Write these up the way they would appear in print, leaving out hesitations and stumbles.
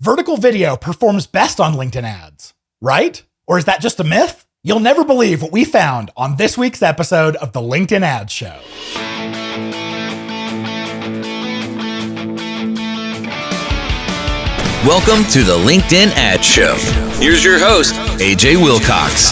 vertical video performs best on LinkedIn ads, right? Or is that just a myth? You'll never believe what we found on this week's episode of the LinkedIn Ads Show. Welcome to the LinkedIn Ads Show. Here's your host, AJ Wilcox.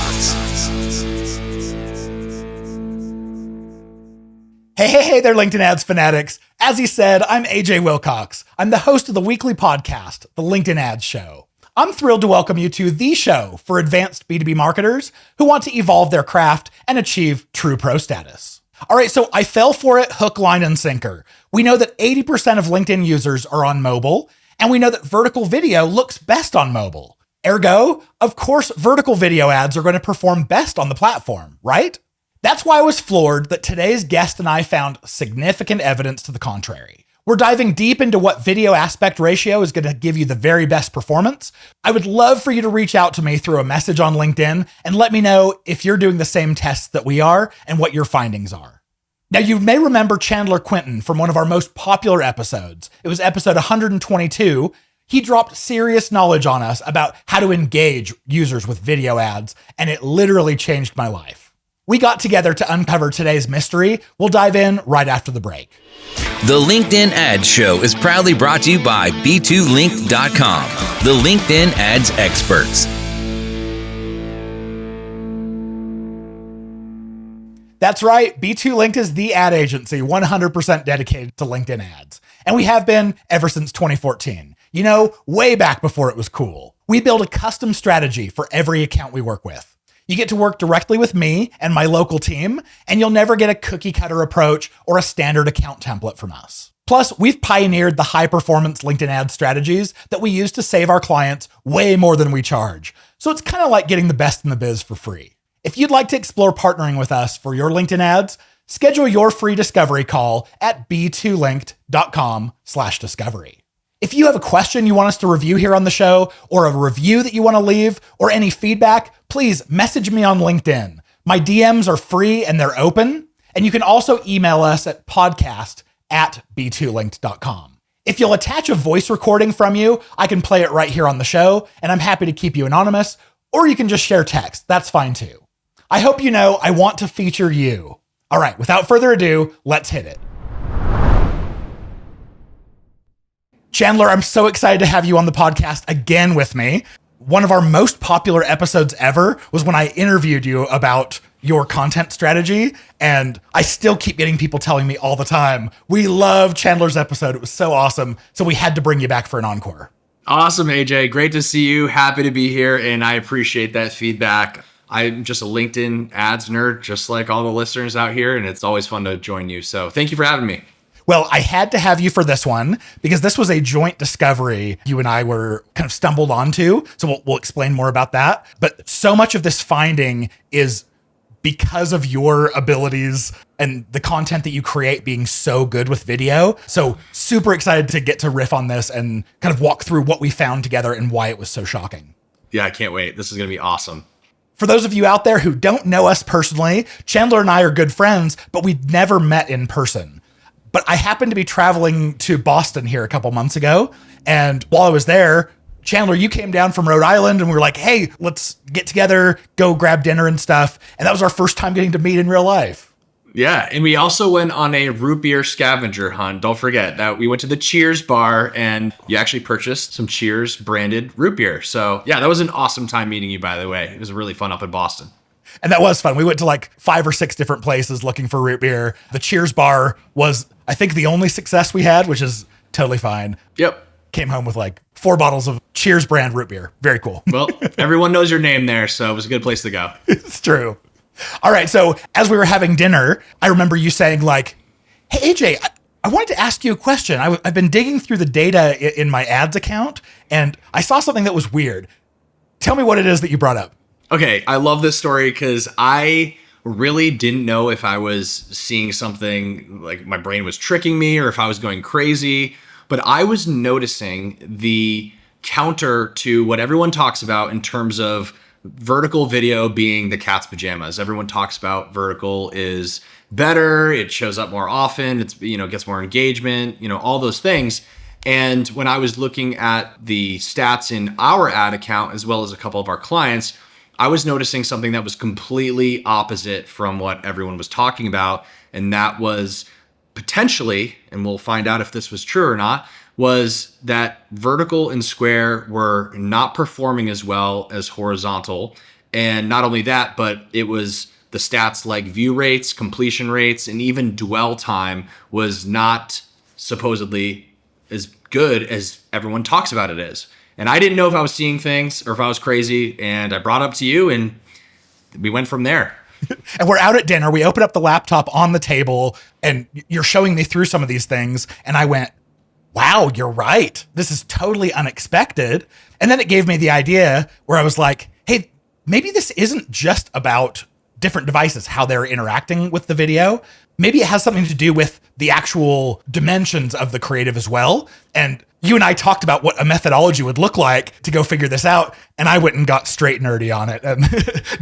Hey there, LinkedIn Ads fanatics. As he said, I'm AJ Wilcox. I'm the host of the weekly podcast, the LinkedIn Ads Show. I'm thrilled to welcome you to the show for advanced B2B marketers who want to evolve their craft and achieve true pro status. All right, so I fell for it hook, line, and sinker. We know that 80% of LinkedIn users are on mobile, and we know that vertical video looks best on mobile. Ergo, of course, vertical video ads are going to perform best on the platform, right? That's why I was floored that today's guest and I found significant evidence to the contrary. We're diving deep into what video aspect ratio is going to give you the very best performance. I would love for you to reach out to me through a message on LinkedIn and let me know if you're doing the same tests that we are and what your findings are. Now, you may remember Chandler Quintin from one of our most popular episodes. It was episode 122. He dropped serious knowledge on us about how to engage users with video ads, and it literally changed my life. We got together to uncover today's mystery. We'll dive in right after the break. The LinkedIn Ads Show is proudly brought to you by B2Link.com, the LinkedIn Ads experts. That's right, B2Link is the ad agency 100% dedicated to LinkedIn ads. And we have been ever since 2014. You know, way back before it was cool. We build a custom strategy for every account we work with. You get to work directly with me and my local team, and you'll never get a cookie cutter approach or a standard account template from us. Plus, we've pioneered the high performance LinkedIn ad strategies that we use to save our clients way more than we charge. So it's kind of like getting the best in the biz for free. If you'd like to explore partnering with us for your LinkedIn ads, schedule your free discovery call at b2linked.com/discovery. If you have a question you want us to review here on the show, or a review that you want to leave, or any feedback, please message me on LinkedIn. My DMs are free and they're open. And you can also email us at podcast@b2linked.com. If you'll attach a voice recording from you, I can play it right here on the show, and I'm happy to keep you anonymous, or you can just share text. That's fine too. I hope you know I want to feature you. All right, without further ado, let's hit it. Chandler, I'm so excited to have you on the podcast again with me. One of our most popular episodes ever was when I interviewed you about your content strategy, and I still keep getting people telling me all the time, we love Chandler's episode. It was so awesome. So we had to bring you back for an encore. Awesome, AJ. Great to see you. Happy to be here, and I appreciate that feedback. I'm just a LinkedIn ads nerd, just like all the listeners out here, and it's always fun to join you. So thank you for having me. Well, I had to have you for this one because this was a joint discovery you and I were kind of stumbled onto. So we'll explain more about that. But so much of this finding is because of your abilities and the content that you create being so good with video. So super excited to get to riff on this and kind of walk through what we found together and why it was so shocking. Yeah, I can't wait. This is going to be awesome. For those of you out there who don't know us personally, Chandler and I are good friends, but we'd never met in person. But I happened to be traveling to Boston here a couple months ago. And while I was there, Chandler, you came down from Rhode Island and we were like, hey, let's get together, go grab dinner and stuff. And that was our first time getting to meet in real life. Yeah. And we also went on a root beer scavenger hunt. Don't forget that we went to the Cheers bar and you actually purchased some Cheers branded root beer. So yeah, that was an awesome time meeting you, by the way. It was really fun up in Boston. And that was fun. We went to like 5 or 6 different places looking for root beer. The Cheers bar was, I think, the only success we had, which is totally fine. Yep. Came home with like 4 bottles of Cheers brand root beer. Very cool. Well, everyone knows your name there, so it was a good place to go. It's true. All right. So as we were having dinner, I remember you saying like, hey, AJ, I wanted to ask you a question. I've been digging through the data in my ads account, and I saw something that was weird. Tell me what it is that you brought up. Okay, I love this story because I really didn't know if I was seeing something like my brain was tricking me or if I was going crazy, but I was noticing the counter to what everyone talks about in terms of vertical video being the cat's pajamas. Everyone talks about vertical is better, it shows up more often, it's, gets more engagement, all those things. And when I was looking at the stats in our ad account, as well as a couple of our clients, I was noticing something that was completely opposite from what everyone was talking about. And that was potentially, and we'll find out if this was true or not, was that vertical and square were not performing as well as horizontal. And not only that, but it was the stats like view rates, completion rates, and even dwell time was not supposedly as good as everyone talks about it is. And I didn't know if I was seeing things or if I was crazy. And I brought it up to you and we went from there. And we're out at dinner. We open up the laptop on the table and you're showing me through some of these things. And I went, wow, you're right. This is totally unexpected. And then it gave me the idea where I was like, hey, maybe this isn't just about different devices, how they're interacting with the video. Maybe it has something to do with the actual dimensions of the creative as well. And you and I talked about what a methodology would look like to go figure this out. And I went and got straight nerdy on it and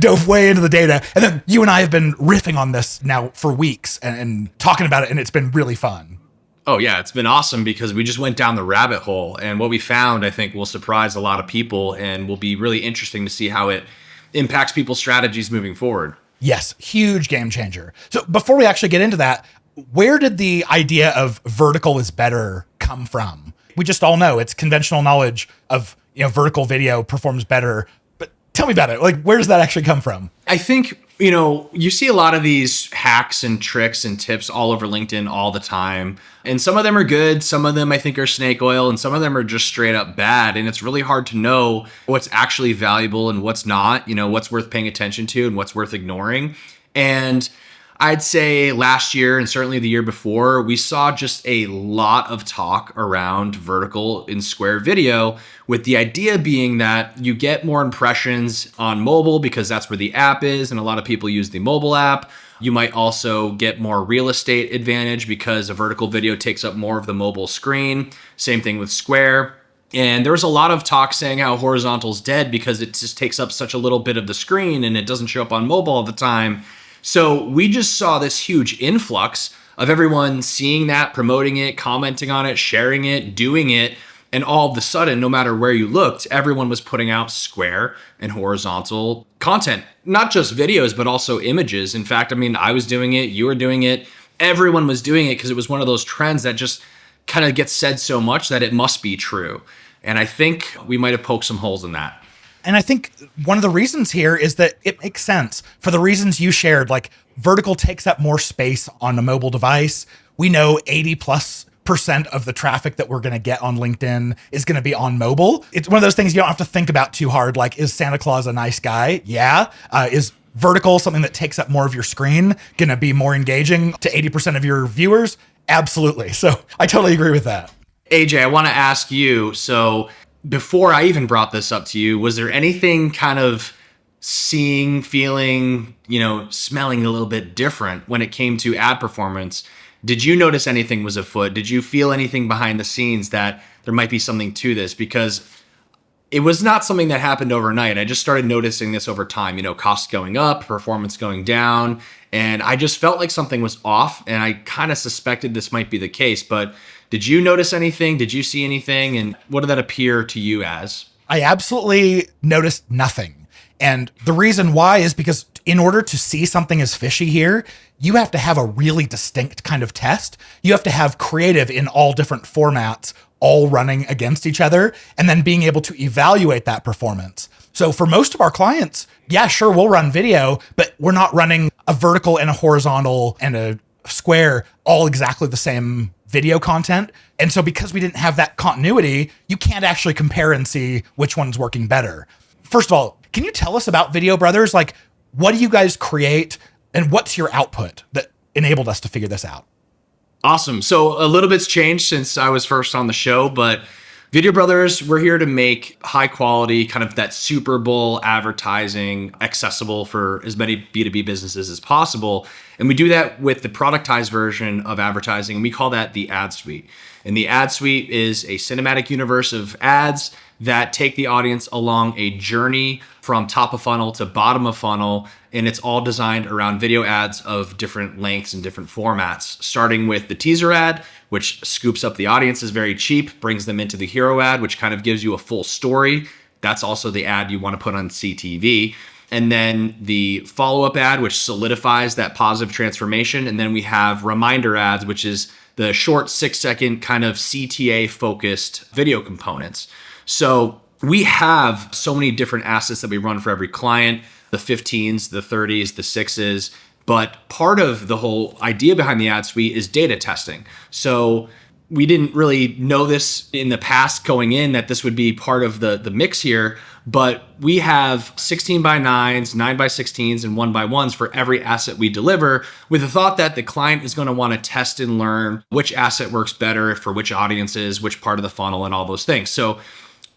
dove way into the data. And then you and I have been riffing on this now for weeks and talking about it. And it's been really fun. Oh yeah, it's been awesome because we just went down the rabbit hole. And what we found, I think, will surprise a lot of people and will be really interesting to see how it impacts people's strategies moving forward. Yes, huge game changer. So before we actually get into that, where did the idea of vertical is better come from? We just all know it's conventional knowledge of, vertical video performs better. But tell me about it. Like, where does that actually come from? I think, you see a lot of these hacks and tricks and tips all over LinkedIn all the time. And some of them are good. Some of them I think are snake oil and some of them are just straight up bad. And it's really hard to know what's actually valuable and what's not, what's worth paying attention to and what's worth ignoring. And I'd say last year and certainly the year before, we saw just a lot of talk around vertical and square video, with the idea being that you get more impressions on mobile because that's where the app is, and a lot of people use the mobile app. You might also get more real estate advantage because a vertical video takes up more of the mobile screen. Same thing with square. And there was a lot of talk saying how horizontal's dead because it just takes up such a little bit of the screen and it doesn't show up on mobile all the time. So we just saw this huge influx of everyone seeing that, promoting it, commenting on it, sharing it, doing it. And all of a sudden, no matter where you looked, everyone was putting out square and horizontal content, not just videos, but also images. In fact, I was doing it, you were doing it, everyone was doing it because it was one of those trends that just kind of gets said so much that it must be true. And I think we might have poked some holes in that. And I think one of the reasons here is that it makes sense for the reasons you shared. Like, vertical takes up more space on a mobile device. We know 80+% of the traffic that we're going to get on LinkedIn is going to be on mobile. It's one of those things you don't have to think about too hard. Like, is Santa Claus a nice guy? Yeah. Is vertical something that takes up more of your screen going to be more engaging to 80% of your viewers? Absolutely. So I totally agree with that. AJ, I want to ask you, so before I even brought this up to you, was there anything kind of seeing, feeling, smelling a little bit different when it came to ad performance? Did you notice anything was afoot? Did you feel anything behind the scenes that there might be something to this? Because it was not something that happened overnight. I just started noticing this over time, costs going up, performance going down, and I just felt like something was off, and I kind of suspected this might be the case. But did you notice anything? Did you see anything? And what did that appear to you as? I absolutely noticed nothing. And the reason why is because in order to see something as fishy here, you have to have a really distinct kind of test. You have to have creative in all different formats, all running against each other, and then being able to evaluate that performance. So for most of our clients, yeah, sure, we'll run video, but we're not running a vertical and a horizontal and a square all exactly the same video content. And so because we didn't have that continuity, you can't actually compare and see which one's working better. First of all, can you tell us about Video Brothers? Like, what do you guys create and what's your output that enabled us to figure this out? Awesome. So a little bit's changed since I was first on the show, but Video Brothers, we're here to make high quality, kind of that Super Bowl advertising accessible for as many B2B businesses as possible. And we do that with the productized version of advertising. And we call that the ad suite. And the ad suite is a cinematic universe of ads that take the audience along a journey from top of funnel to bottom of funnel. And it's all designed around video ads of different lengths and different formats, starting with the teaser ad, which scoops up the audience, is very cheap, brings them into the hero ad, which kind of gives you a full story. That's also the ad you want to put on CTV. And then the follow-up ad, which solidifies that positive transformation. And then we have reminder ads, which is the short 6-second kind of CTA focused video components. So we have so many different assets that we run for every client, the 15s, the 30s, the 6s. But part of the whole idea behind the ad suite is data testing. So we didn't really know this in the past going in that this would be part of the mix here, but we have 16 by 9s, 9 by 16s, and 1 by 1s for every asset we deliver, with the thought that the client is going to want to test and learn which asset works better for which audiences, which part of the funnel, and all those things. So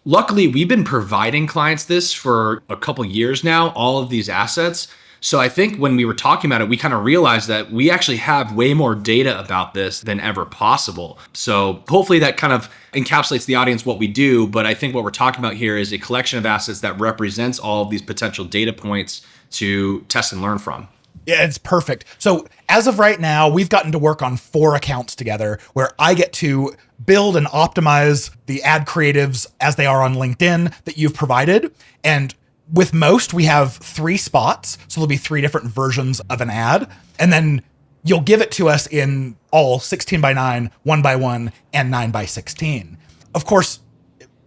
luckily, we've been providing clients this for a couple years now, all of these assets. So I think when we were talking about it, we kind of realized that we actually have way more data about this than ever possible. So hopefully that kind of encapsulates the audience what we do. But I think what we're talking about here is a collection of assets that represents all of these potential data points to test and learn from. Yeah, it's perfect. So as of right now, we've gotten to work on 4 accounts together where I get to build and optimize the ad creatives as they are on LinkedIn that you've provided. And with most, we have 3 spots. So there'll be 3 different versions of an ad. And then you'll give it to us in all 16 by 9, 1 by 1, and 9 by 16. Of course,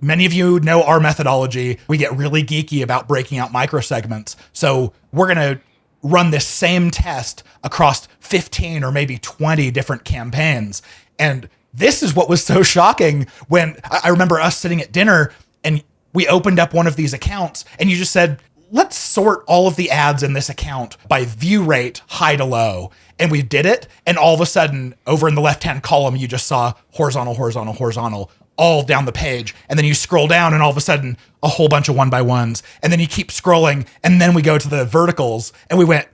many of you know our methodology. We get really geeky about breaking out microsegments. So we're going to run this same test across 15 or maybe 20 different campaigns. And this is what was so shocking when I remember us sitting at dinner and we opened up one of these accounts and you just said, let's sort all of the ads in this account by view rate, high to low. And we did it. And all of a sudden, over in the left-hand column, you just saw horizontal, horizontal, horizontal, all down the page. And then you scroll down and all of a sudden, a whole bunch of 1 by 1s. And then you keep scrolling. And then we go to the verticals and we went,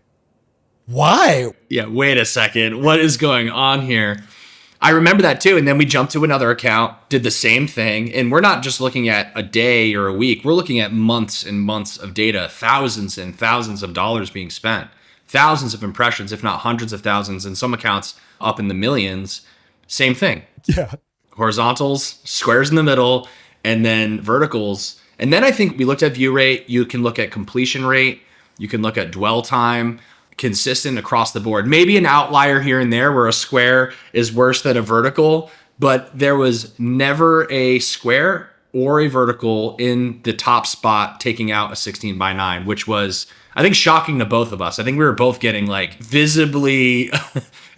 why? Yeah, wait a second. What is going on here? I remember that too. And then we jumped to another account, did the same thing. And we're not just looking at a day or a week. We're looking at months and months of data, thousands and thousands of dollars being spent, thousands of impressions, if not hundreds of thousands, and some accounts up in the millions. Same thing. Yeah. Horizontals, squares in the middle, and then verticals. And then I think we looked at view rate. You can look at completion rate. You can look at dwell time. Consistent across the board. Maybe an outlier here and there where a square is worse than a vertical, but there was never a square or a vertical in the top spot taking out a 16 by 9, which was, I think, shocking to both of us. I think we were both getting like visibly,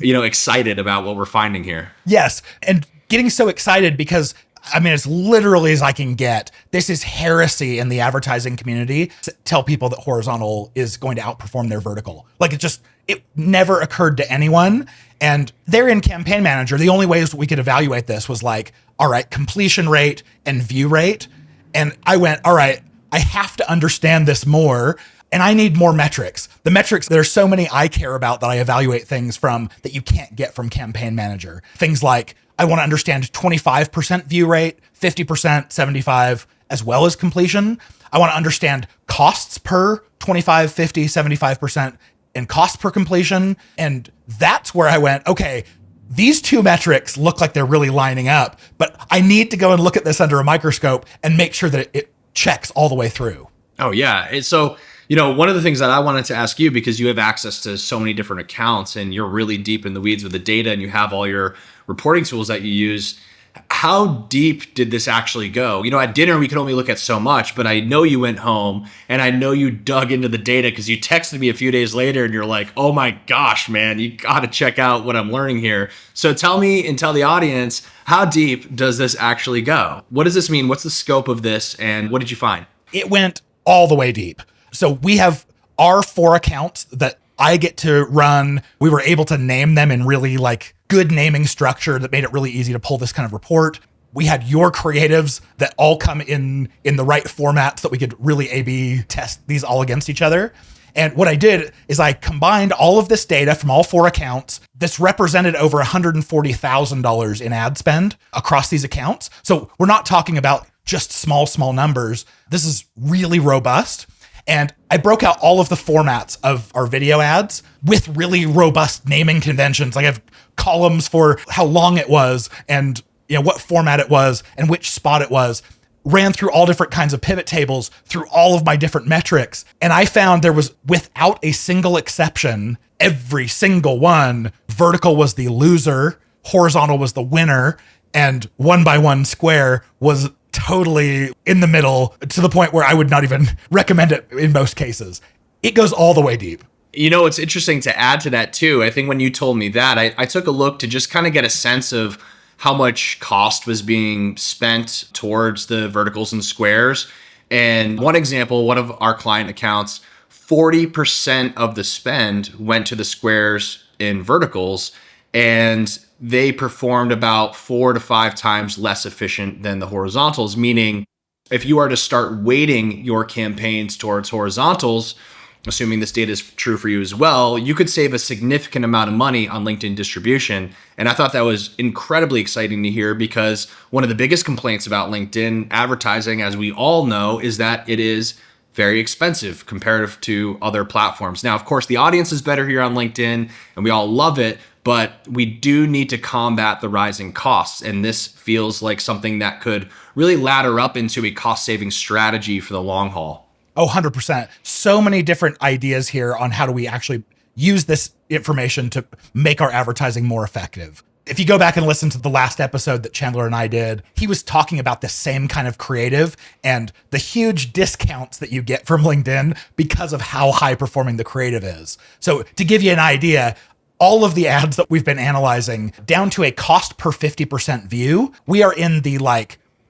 excited about what we're finding here. Yes. And getting so excited because I mean, as literally as I can get, this is heresy in the advertising community to tell people that horizontal is going to outperform their vertical. Like it never occurred to anyone. And they're in Campaign Manager. The only ways we could evaluate this was like, all right, completion rate and view rate. And I went, all right, I have to understand this more. And I need more metrics. The metrics, there's so many I care about that I evaluate things from that you can't get from Campaign Manager. Things like, I want to understand 25% view rate, 50%, 75, as well as completion. I want to understand costs per 25, 50, 75%, and cost per completion. And that's where I went, okay, these 2 metrics look like they're really lining up, but I need to go and look at this under a microscope and make sure that it checks all the way through. Oh, yeah. So, one of the things that I wanted to ask you, because you have access to so many different accounts and you're really deep in the weeds with the data and you have all your reporting tools that you use, how deep did this actually go? At dinner, we could only look at so much, but I know you went home and I know you dug into the data because you texted me a few days later and you're like, oh my gosh, man, you got to check out what I'm learning here. So tell me and tell the audience, how deep does this actually go? What does this mean? What's the scope of this? And what did you find? It went all the way deep. So we have our 4 accounts that I get to run. We were able to name them in really like good naming structure that made it really easy to pull this kind of report. We had your creatives that all come in the right formats that we could really A/B test these all against each other. And what I did is I combined all of this data from all 4 accounts. This represented over $140,000 in ad spend across these accounts. So we're not talking about just small numbers. This is really robust. And I broke out all of the formats of our video ads with really robust naming conventions. Like I have columns for how long it was and what format it was and which spot it was. Ran through all different kinds of pivot tables through all of my different metrics. And I found there was, without a single exception, every single one, vertical was the loser, horizontal was the winner, and 1x1 square was totally in the middle, to the point where I would not even recommend it in most cases. It goes all the way deep. It's interesting to add to that too. I think when you told me that, I took a look to just kind of get a sense of how much cost was being spent towards the verticals and squares. And one example, one of our client accounts, 40% of the spend went to the squares and verticals, and they performed about 4 to 5 times less efficient than the horizontals, meaning if you are to start weighting your campaigns towards horizontals, assuming this data is true for you as well, you could save a significant amount of money on LinkedIn distribution. And I thought that was incredibly exciting to hear, because one of the biggest complaints about LinkedIn advertising, as we all know, is that it is very expensive comparative to other platforms. Now, of course, the audience is better here on LinkedIn and we all love it, but we do need to combat the rising costs. And this feels like something that could really ladder up into a cost-saving strategy for the long haul. Oh, 100%. So many different ideas here on how do we actually use this information to make our advertising more effective. If you go back and listen to the last episode that Chandler and I did, he was talking about the same kind of creative and the huge discounts that you get from LinkedIn because of how high performing the creative is. So to give you an idea, all of the ads that we've been analyzing, down to a cost per 50% view, we are in the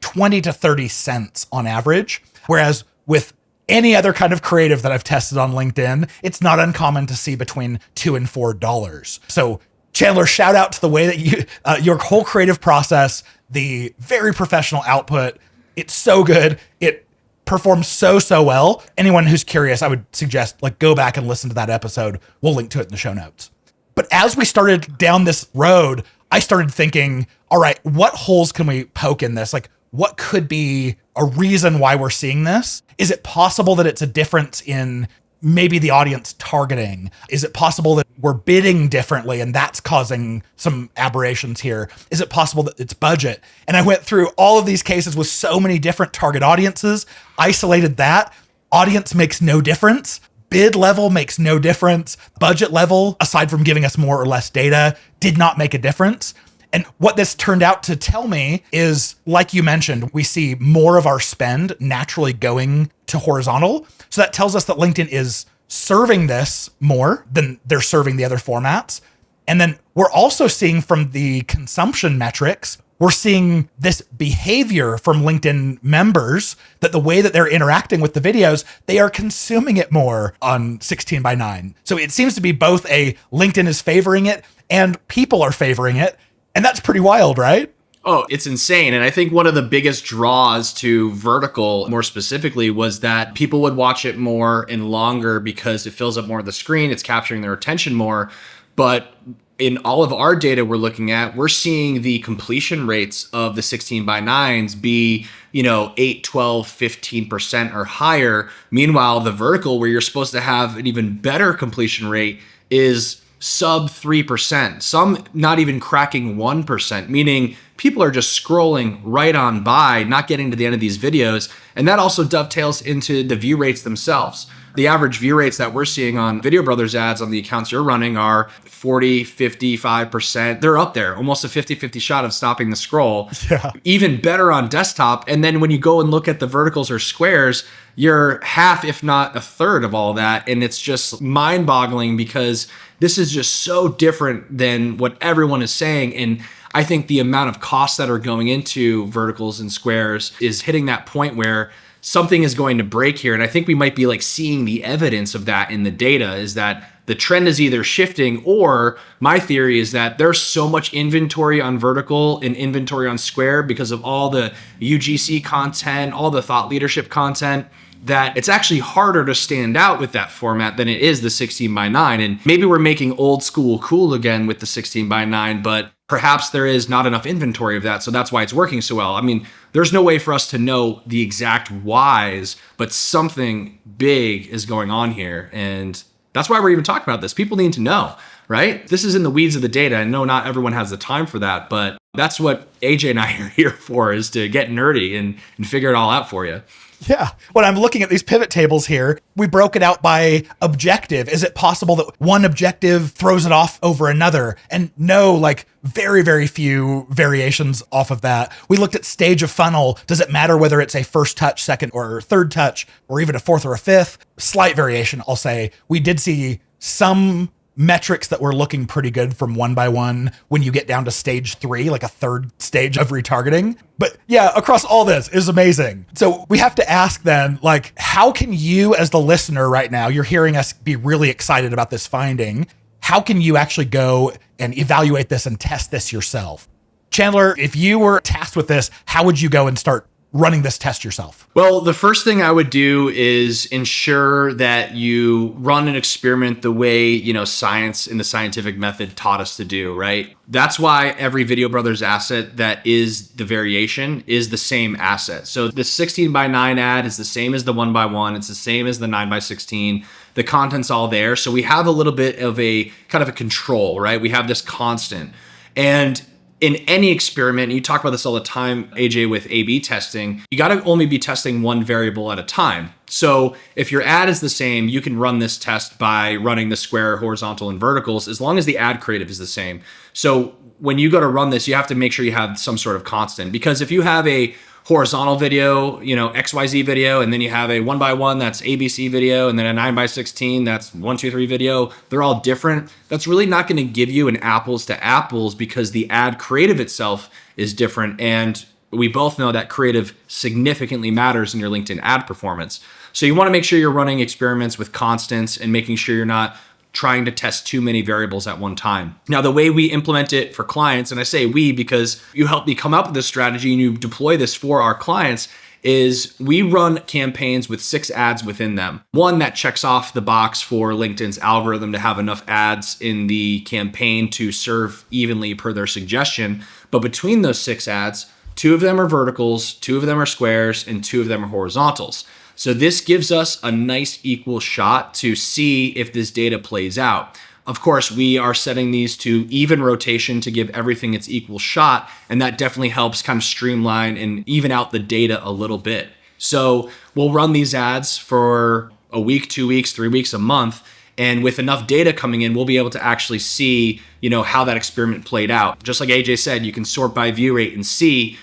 20 to 30 cents on average. Whereas with any other kind of creative that I've tested on LinkedIn, it's not uncommon to see between $2 and $4. So Chandler, shout out to the way that you, your whole creative process, the very professional output. It's so good. It performs so well. Anyone who's curious, I would suggest go back and listen to that episode. We'll link to it in the show notes. But as we started down this road, I started thinking, all right, what holes can we poke in this? What could be a reason why we're seeing this? Is it possible that it's a difference in maybe the audience targeting? Is it possible that we're bidding differently and that's causing some aberrations here? Is it possible that it's budget? And I went through all of these cases with so many different target audiences, isolated that. Audience makes no difference. Bid level makes no difference. Budget level, aside from giving us more or less data, did not make a difference. And what this turned out to tell me is, like you mentioned, we see more of our spend naturally going to horizontal. So that tells us that LinkedIn is serving this more than they're serving the other formats. And then we're also seeing from the consumption metrics, we're seeing this behavior from LinkedIn members that the way that they're interacting with the videos, they are consuming it more on 16:9. So it seems to be both a LinkedIn is favoring it and people are favoring it. And that's pretty wild, right? Oh, it's insane. And I think one of the biggest draws to vertical, more specifically, was that people would watch it more and longer because it fills up more of the screen. It's capturing their attention more. But in all of our data we're looking at, we're seeing the completion rates of the 16:9s be, 8, 12, 15% or higher. Meanwhile, the vertical, where you're supposed to have an even better completion rate, is sub 3%, some not even cracking 1%, meaning people are just scrolling right on by, not getting to the end of these videos. And that also dovetails into the view rates themselves. The average view rates that we're seeing on Video Brothers ads on the accounts you're running are 40, 55%. They're up there, almost a 50-50 shot of stopping the scroll. Yeah. Even better on desktop. And then when you go and look at the verticals or squares, you're half, if not a third of all that. And it's just mind-boggling because this is just so different than what everyone is saying. And I think the amount of costs that are going into verticals and squares is hitting that point where something is going to break here. And I think we might be seeing the evidence of that in the data, is that the trend is either shifting, or my theory is that there's so much inventory on vertical and inventory on square because of all the UGC content, all the thought leadership content, that it's actually harder to stand out with that format than it is the 16:9. And maybe we're making old school cool again with the 16:9, but perhaps there is not enough inventory of that. So that's why it's working so well. I mean, there's no way for us to know the exact whys, but something big is going on here. And that's why we're even talking about this. People need to know, right? This is in the weeds of the data. I know not everyone has the time for that, but that's what AJ and I are here for, is to get nerdy and figure it all out for you. Yeah. When I'm looking at these pivot tables here, we broke it out by objective. Is it possible that one objective throws it off over another? And no, like very, very few variations off of that. We looked at stage of funnel. Does it matter whether it's a first touch, second or third touch, or even a fourth or a fifth? Slight variation, I'll say. We did see some metrics that were looking pretty good from 1x1 when you get down to stage 3, like a third stage of retargeting. But yeah, across all this is amazing. So we have to ask then, like, how can you as the listener right now, you're hearing us be really excited about this finding. How can you actually go and evaluate this and test this yourself? Chandler, if you were tasked with this, how would you go and start running this test yourself? Well, the first thing I would do is ensure that you run an experiment the way, science in the scientific method taught us to do, right? That's why every Video Brothers asset that is the variation is the same asset. So the 16:9 ad is the same as the 1x1. It's the same as the 9x16. The content's all there. So we have a little bit of a kind of a control, right? We have this constant. And in any experiment, and you talk about this all the time, AJ, with A/B testing, you got to only be testing one variable at a time. So if your ad is the same, you can run this test by running the square, horizontal, and verticals, as long as the ad creative is the same. So when you go to run this, you have to make sure you have some sort of constant, because if you have a horizontal video, XYZ video, and then you have a 1x1 that's ABC video, and then a 9x16 that's 123 video, they're all different. That's really not going to give you an apples to apples, because the ad creative itself is different. And we both know that creative significantly matters in your LinkedIn ad performance. So you want to make sure you're running experiments with constants and making sure you're not trying to test too many variables at one time. Now, the way we implement it for clients, and I say we because you helped me come up with this strategy and you deploy this for our clients, is we run campaigns with 6 ads within them. One that checks off the box for LinkedIn's algorithm to have enough ads in the campaign to serve evenly per their suggestion. But between those 6 ads, 2 of them are verticals, 2 of them are squares, and 2 of them are horizontals. So this gives us a nice equal shot to see if this data plays out. Of course, we are setting these to even rotation to give everything its equal shot, and that definitely helps kind of streamline and even out the data a little bit. So we'll run these ads for a week, 2 weeks, 3 weeks, a month, and with enough data coming in, we'll be able to actually see, how that experiment played out. Just like AJ said, you can sort by view rate and see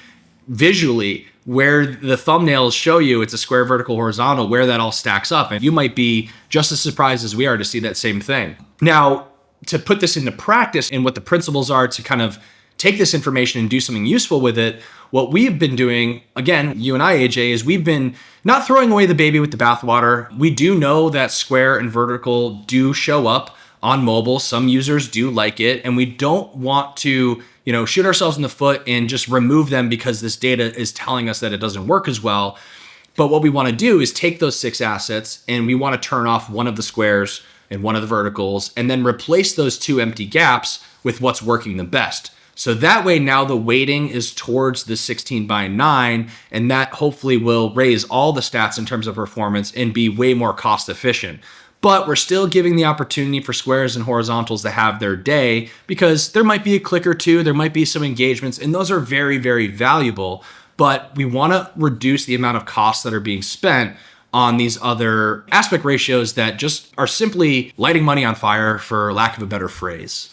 visually where the thumbnails show you it's a square, vertical, horizontal, where that all stacks up. And you might be just as surprised as we are to see that same thing. Now, to put this into practice and what the principles are to kind of take this information and do something useful with it, what we've been doing, again, you and I, AJ, is we've been not throwing away the baby with the bathwater. We do know that square and vertical do show up on mobile. Some users do like it, and we don't want to shoot ourselves in the foot and just remove them because this data is telling us that it doesn't work as well. But what we want to do is take those 6 assets and we want to turn off one of the squares and one of the verticals, and then replace those 2 empty gaps with what's working the best. So that way now the weighting is towards the 16:9, and that hopefully will raise all the stats in terms of performance and be way more cost efficient. But we're still giving the opportunity for squares and horizontals to have their day, because there might be a click or 2, there might be some engagements, and those are very, very valuable. But we want to reduce the amount of costs that are being spent on these other aspect ratios that just are simply lighting money on fire, for lack of a better phrase.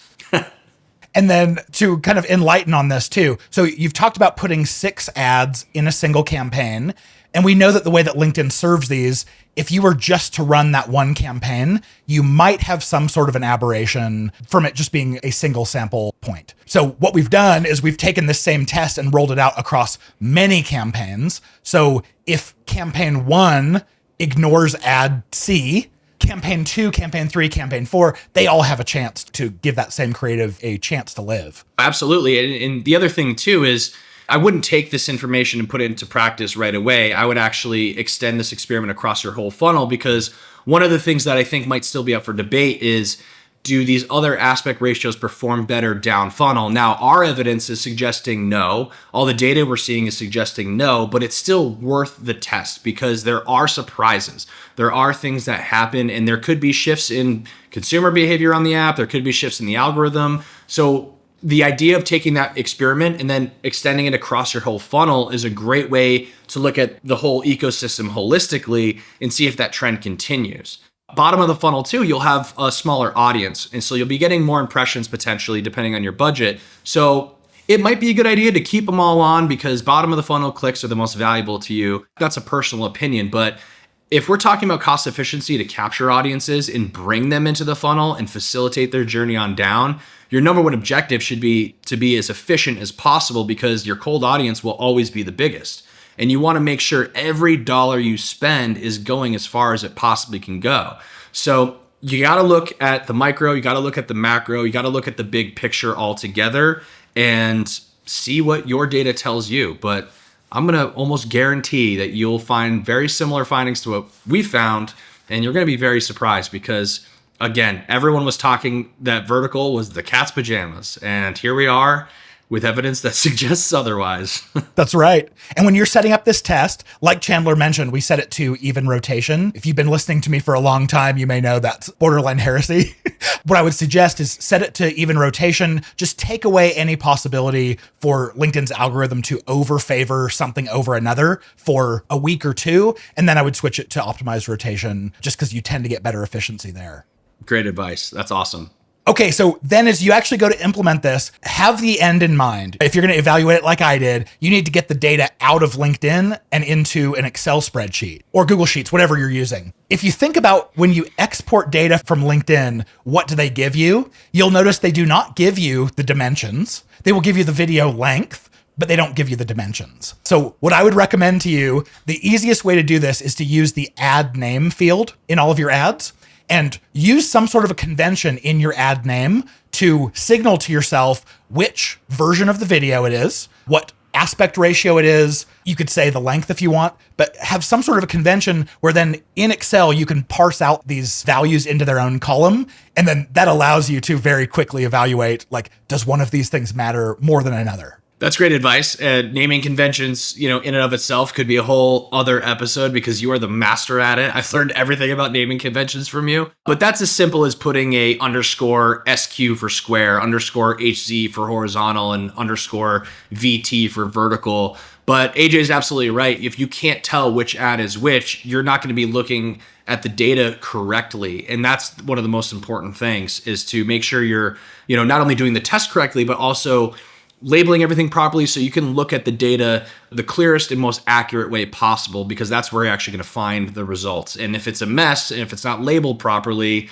And then to kind of enlighten on this too. So you've talked about putting 6 ads in a single campaign. And we know that the way that LinkedIn serves these, if you were just to run that one campaign, you might have some sort of an aberration from it just being a single sample point. So what we've done is we've taken this same test and rolled it out across many campaigns. So if campaign 1 ignores ad C, campaign 2, campaign 3, campaign 4, they all have a chance to give that same creative a chance to live. Absolutely. And the other thing too is, I wouldn't take this information and put it into practice right away. I would actually extend this experiment across your whole funnel, because one of the things that I think might still be up for debate is do these other aspect ratios perform better down funnel? Now, our evidence is suggesting no. All the data we're seeing is suggesting no, but it's still worth the test because there are surprises. There are things that happen, and there could be shifts in consumer behavior on the app. There could be shifts in the algorithm. So the idea of taking that experiment and then extending it across your whole funnel is a great way to look at the whole ecosystem holistically and see if that trend continues. Bottom of the funnel too, you'll have a smaller audience. And so you'll be getting more impressions potentially depending on your budget. So it might be a good idea to keep them all on because bottom of the funnel clicks are the most valuable to you. That's a personal opinion. But if we're talking about cost efficiency to capture audiences and bring them into the funnel and facilitate their journey on down, your number one objective should be to be as efficient as possible because your cold audience will always be the biggest. And you want to make sure every dollar you spend is going as far as it possibly can go. So you got to look at the micro, you got to look at the macro, you got to look at the big picture altogether and see what your data tells you. But I'm going to almost guarantee that you'll find very similar findings to what we found. And you're going to be very surprised because, again, everyone was talking that vertical was the cat's pajamas. And here we are with evidence that suggests otherwise. That's right. And when you're setting up this test, like Chandler mentioned, we set it to even rotation. If you've been listening to me for a long time, you may know that's borderline heresy. What I would suggest is set it to even rotation. Just take away any possibility for LinkedIn's algorithm to overfavor something over another for a week or two. And then I would switch it to optimized rotation just because you tend to get better efficiency there. Great advice. That's awesome. Okay, so then as you actually go to implement this, have the end in mind. If you're going to evaluate it like I did, you need to get the data out of LinkedIn and into an Excel spreadsheet or Google Sheets, whatever you're using. If you think about when you export data from LinkedIn, what do they give you? You'll notice they do not give you the dimensions. They will give you the video length, but they don't give you the dimensions. So what I would recommend to you, the easiest way to do this is to use the ad name field in all of your ads. And use some sort of a convention in your ad name to signal to yourself which version of the video it is, what aspect ratio it is. You could say the length if you want, but have some sort of a convention where then in Excel, you can parse out these values into their own column. And then that allows you to very quickly evaluate, like, does one of these things matter more than another? That's great advice. Naming conventions, in and of itself could be a whole other episode because you are the master at it. I've learned everything about naming conventions from you. But that's as simple as putting a underscore SQ for square, underscore HZ for horizontal, and underscore VT for vertical. But AJ is absolutely right. If you can't tell which ad is which, you're not going to be looking at the data correctly. And that's one of the most important things is to make sure you're, not only doing the test correctly, but also labeling everything properly so you can look at the data the clearest and most accurate way possible, because that's where you're actually going to find the results. And if it's a mess and if it's not labeled properly,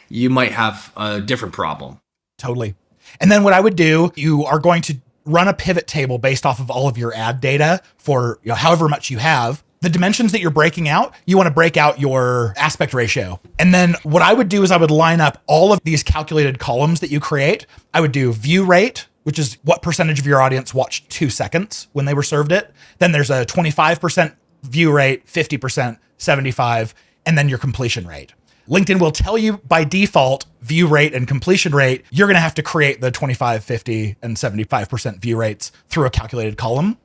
you might have a different problem. Totally. And then what I would do, you are going to run a pivot table based off of all of your ad data for however much you have. The dimensions that you're breaking out, you want to break out your aspect ratio. And then what I would do is I would line up all of these calculated columns that you create. I would do view rate, which is what percentage of your audience watched 2 seconds when they were served it. Then there's a 25% view rate, 50%, 75%, and then your completion rate. LinkedIn will tell you by default view rate and completion rate. You're going to have to create the 25, 50, and 75% view rates through a calculated column.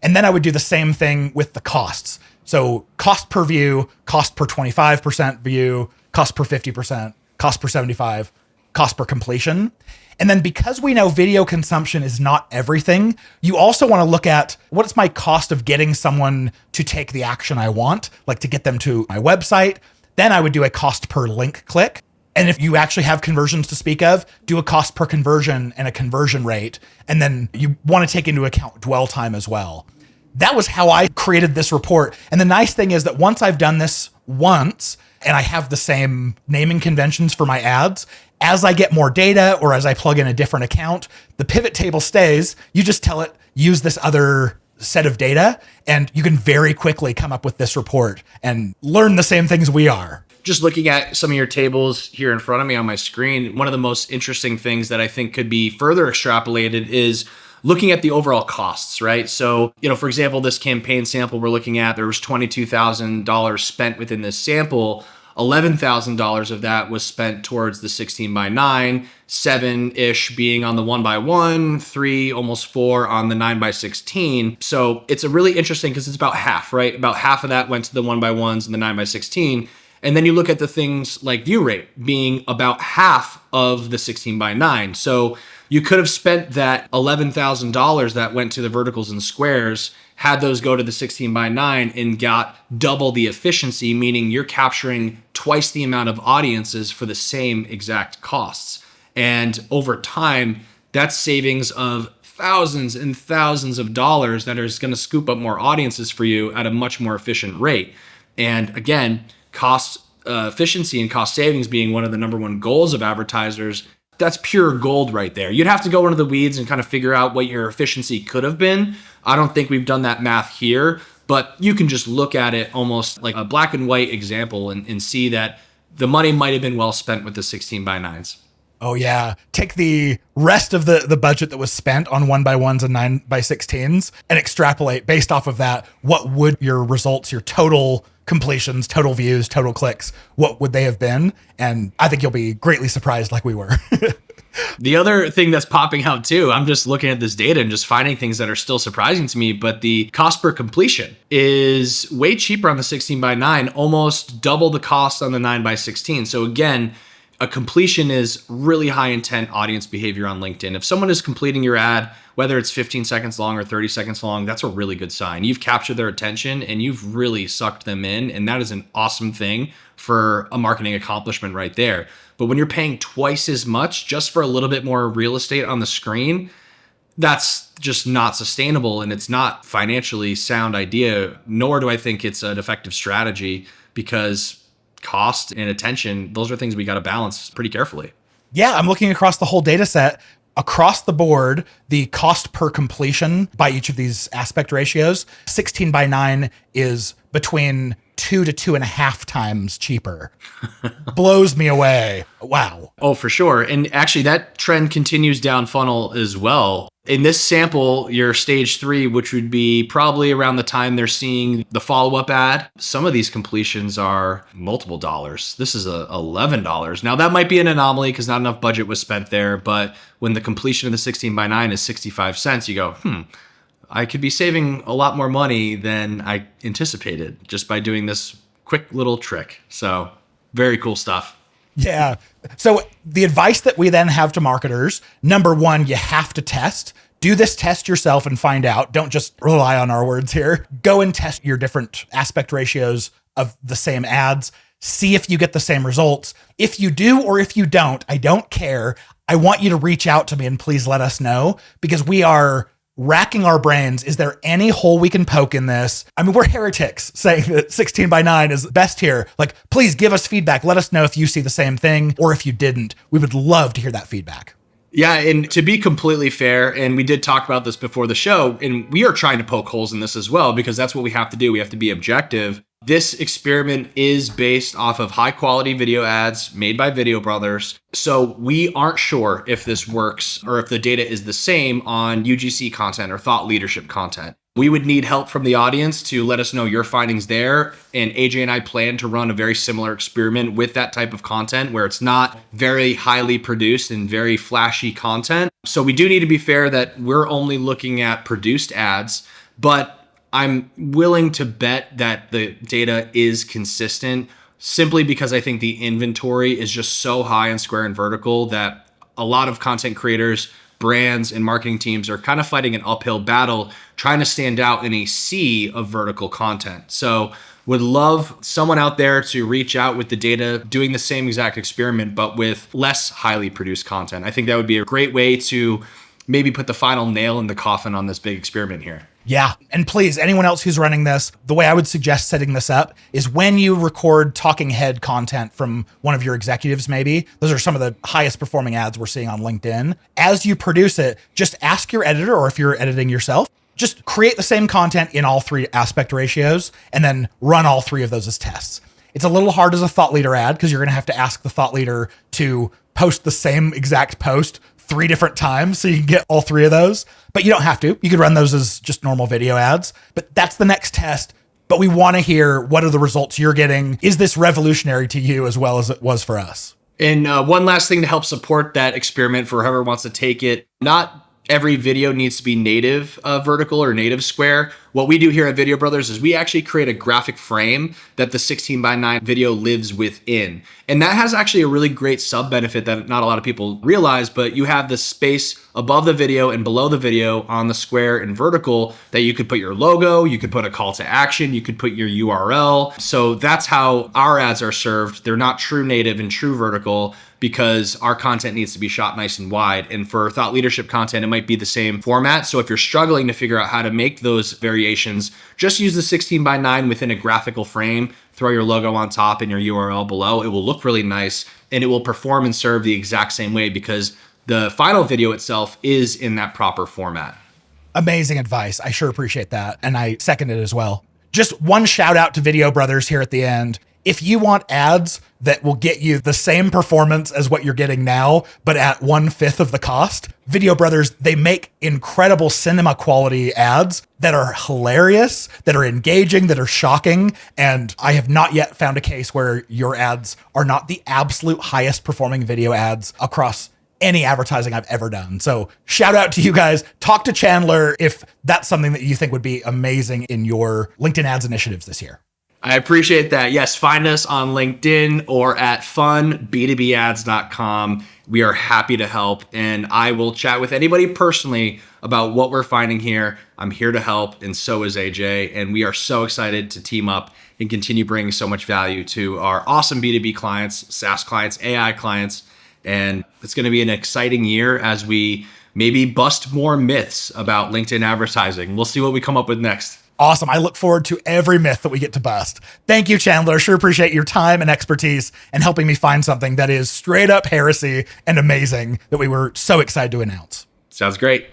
And then I would do the same thing with the costs. So cost per view, cost per 25% view, cost per 50%, cost per 75%, cost per completion. And then because we know video consumption is not everything, you also want to look at what's my cost of getting someone to take the action I want, like to get them to my website. Then I would do a cost per link click. And if you actually have conversions to speak of, do a cost per conversion and a conversion rate. And then you want to take into account dwell time as well. That was how I created this report. And the nice thing is that once I've done this once and I have the same naming conventions for my ads, as I get more data or as I plug in a different account, the pivot table stays. You just tell it, use this other set of data, and you can very quickly come up with this report and learn the same things we are. Just looking at some of your tables here in front of me on my screen, one of the most interesting things that I think could be further extrapolated is looking at the overall costs, right? So, for example, this campaign sample we're looking at, there was $22,000 spent within this sample. $11,000 of that was spent towards the 16 by 9, 7-ish being on the 1 by 1, 3, almost 4 on the 9 by 16. So it's a really interesting because it's about half, right? About half of that went to the 1 by 1s and the 9 by 16. And then you look at the things like view rate being about half of the 16 by 9. So you could have spent that $11,000 that went to the verticals and squares, had those go to the 16 by 9 and got double the efficiency, meaning you're capturing twice the amount of audiences for the same exact costs. And over time, that's savings of thousands and thousands of dollars that is going to scoop up more audiences for you at a much more efficient rate. And again, cost efficiency and cost savings being one of the number one goals of advertisers, that's pure gold right there. You'd have to go into the weeds and kind of figure out what your efficiency could have been. I don't think we've done that math here, but you can just look at it almost like a black and white example and see that the money might have been well spent with the 16 by 9s. Oh yeah. Take the rest of the budget that was spent on 1 by 1s and 9 by 16s and extrapolate based off of that. What would your results, your total completions, total views, total clicks, what would they have been? And I think you'll be greatly surprised like we were. The other thing that's popping out too, I'm just looking at this data and just finding things that are still surprising to me, but the cost per completion is way cheaper on the 16 by 9, almost double the cost on the 9 by 16. So again, a completion is really high intent audience behavior on LinkedIn. If someone is completing your ad, whether it's 15 seconds long or 30 seconds long, that's a really good sign. You've captured their attention and you've really sucked them in. And that is an awesome thing for a marketing accomplishment right there. But when you're paying twice as much just for a little bit more real estate on the screen, that's just not sustainable. And it's not financially sound idea, nor do I think it's an effective strategy, because cost and attention, those are things we got to balance pretty carefully. Yeah, I'm looking across the whole data set. Across the board, the cost per completion by each of these aspect ratios, 16 by 9 is between 2 to 2.5 times cheaper. Blows me away. Wow. Oh, for sure. And actually that trend continues down funnel as well. In this sample, your stage 3, which would be probably around the time they're seeing the follow-up ad, some of these completions are multiple dollars. This is $11. Now that might be an anomaly because not enough budget was spent there, but when the completion of the 16 by 9 is 65 cents, you go, I could be saving a lot more money than I anticipated just by doing this quick little trick. So very cool stuff. Yeah. So the advice that we then have to marketers, number one, you have to test. Do this test yourself and find out. Don't just rely on our words here. Go and test your different aspect ratios of the same ads. See if you get the same results. If you do or if you don't, I don't care. I want you to reach out to me and please let us know, because we are racking our brains. Is there any hole we can poke in this? I mean, we're heretics saying that 16 by 9 is best here. Like, please give us feedback. Let us know if you see the same thing or if you didn't. We would love to hear that feedback. Yeah, and to be completely fair, and we did talk about this before the show, and we are trying to poke holes in this as well, because that's what we have to do. We have to be objective. This experiment is based off of high quality video ads made by Video Brothers. So we aren't sure if this works or if the data is the same on UGC content or thought leadership content. We would need help from the audience to let us know your findings there. And AJ and I plan to run a very similar experiment with that type of content where it's not very highly produced and very flashy content. So we do need to be fair that we're only looking at produced ads, but I'm willing to bet that the data is consistent simply because I think the inventory is just so high on Square and Vertical that a lot of content creators, brands, and marketing teams are kind of fighting an uphill battle trying to stand out in a sea of vertical content. So would love someone out there to reach out with the data doing the same exact experiment, but with less highly produced content. I think that would be a great way to maybe put the final nail in the coffin on this big experiment here. Yeah. And please, anyone else who's running this, the way I would suggest setting this up is when you record talking head content from one of your executives, maybe, those are some of the highest performing ads we're seeing on LinkedIn. As you produce it, just ask your editor, or if you're editing yourself, just create the same content in all 3 aspect ratios and then run all 3 of those as tests. It's a little hard as a thought leader ad because you're going to have to ask the thought leader to post the same exact post 3 different times so you can get all 3 of those, but you don't have to. You could run those as just normal video ads, but that's the next test. but we want to hear what are the results you're getting. Is this revolutionary to you as well as it was for us? And one last thing to help support that experiment for whoever wants to take it, not every video needs to be native vertical or native square. What we do here at Video Brothers is we actually create a graphic frame that the 16:9 video lives within. And that has actually a really great sub benefit that not a lot of people realize, but you have the space above the video and below the video on the square and vertical that you could put your logo, you could put a call to action, you could put your URL. So that's how our ads are served. They're not true native and true vertical because our content needs to be shot nice and wide. And for thought leadership content, it might be the same format. So if you're struggling to figure out how to make those variations, just use the 16:9 within a graphical frame, throw your logo on top and your URL below. It will look really nice and it will perform and serve the exact same way because the final video itself is in that proper format. Amazing advice. I sure appreciate that. And I second it as well. Just one shout out to Video Brothers here at the end. If you want ads that will get you the same performance as what you're getting now, but at 1/5 of the cost, Video Brothers, they make incredible cinema quality ads that are hilarious, that are engaging, that are shocking. And I have not yet found a case where your ads are not the absolute highest performing video ads across any advertising I've ever done. So shout out to you guys. Talk to Chandler if that's something that you think would be amazing in your LinkedIn ads initiatives this year. I appreciate that. Yes, find us on LinkedIn or at funb2bads.com. We are happy to help, and I will chat with anybody personally about what we're finding here. I'm here to help, and so is AJ, and we are so excited to team up and continue bringing so much value to our awesome B2B clients, SaaS clients, AI clients, and it's going to be an exciting year as we maybe bust more myths about LinkedIn advertising. We'll see what we come up with next. Awesome. I look forward to every myth that we get to bust. Thank you, Chandler. Sure appreciate your time and expertise and helping me find something that is straight up heresy and amazing that we were so excited to announce. Sounds great.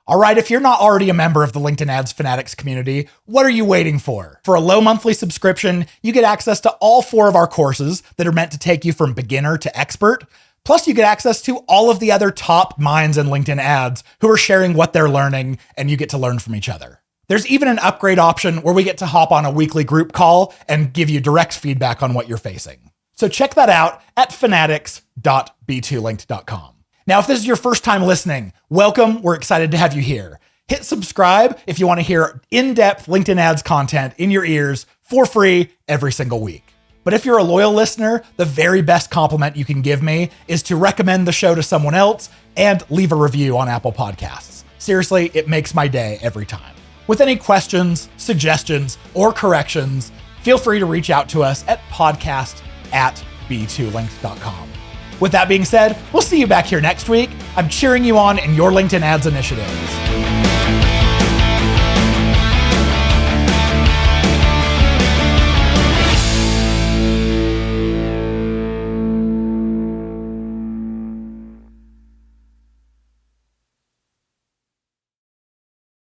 All right, if you're not already a member of the LinkedIn Ads Fanatics community, what are you waiting for? For a low monthly subscription, you get access to all 4 of our courses that are meant to take you from beginner to expert. Plus, you get access to all of the other top minds in LinkedIn ads who are sharing what they're learning, and you get to learn from each other. There's even an upgrade option where we get to hop on a weekly group call and give you direct feedback on what you're facing. So check that out at fanatics.b2linked.com. Now, if this is your first time listening, welcome. We're excited to have you here. Hit subscribe if you want to hear in-depth LinkedIn ads content in your ears for free every single week. But if you're a loyal listener, the very best compliment you can give me is to recommend the show to someone else and leave a review on Apple Podcasts. Seriously, it makes my day every time. With any questions, suggestions, or corrections, feel free to reach out to us at podcast@b2linked.com. With that being said, we'll see you back here next week. I'm cheering you on in your LinkedIn ads initiatives.